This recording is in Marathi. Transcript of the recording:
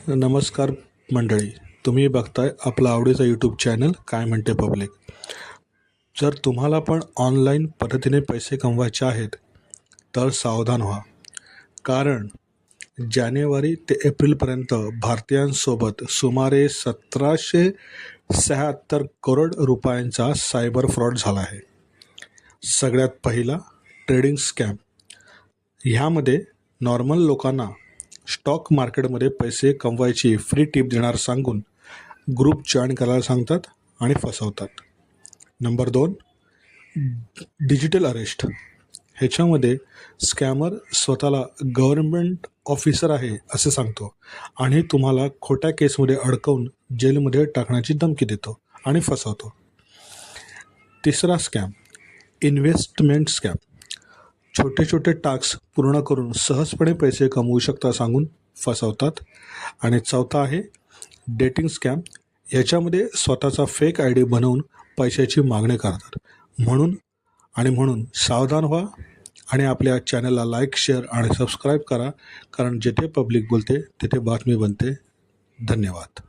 नमस्कार मंडळी, तुम्ही बघताय आपला आवडीचा यूट्यूब चॅनल काय म्हणते पब्लिक. जर तुम्हाला पण ऑनलाईन पद्धतीने पैसे कमवायचे आहेत तर सावधान व्हा. कारण जानेवारी ते एप्रिलपर्यंत भारतीयांसोबत सुमारे 1776 करोड रुपयांचा सायबर फ्रॉड झाला आहे. सगळ्यात पहिला ट्रेडिंग स्कॅम. ह्यामध्ये नॉर्मल लोकांना स्टॉक मार्केटमध्ये पैसे कमवायची फ्री टिप देणार सांगून ग्रुप जॉईन करायला सांगतात आणि फसवतात. Number 2, digital arrest. ह्याच्यामध्ये स्कॅमर स्वतःला गव्हर्नमेंट ऑफिसर आहे असे सांगतो आणि तुम्हाला खोट्या केसमध्ये अडकवून जेलमध्ये टाकण्याची धमकी देतो आणि फसवतो. तिसरा स्कॅम, इन्व्हेस्टमेंट स्कॅम. छोटे छोटे टास्क पूर्ण करून सहजपणे पैसे कमवू शकता सांगून फसवतात. आणि चौथा आहे डेटिंग स्कॅम. याच्यामध्ये स्वतःचा फेक आय डी बनवून पैशाची मागणी करतात. म्हणून सावधान व्हा आणि आपल्या चॅनलला लाईक, शेअर आणि सबस्क्राईब करा. कारण जिथे पब्लिक बोलते तिथे बातमी बनते. धन्यवाद.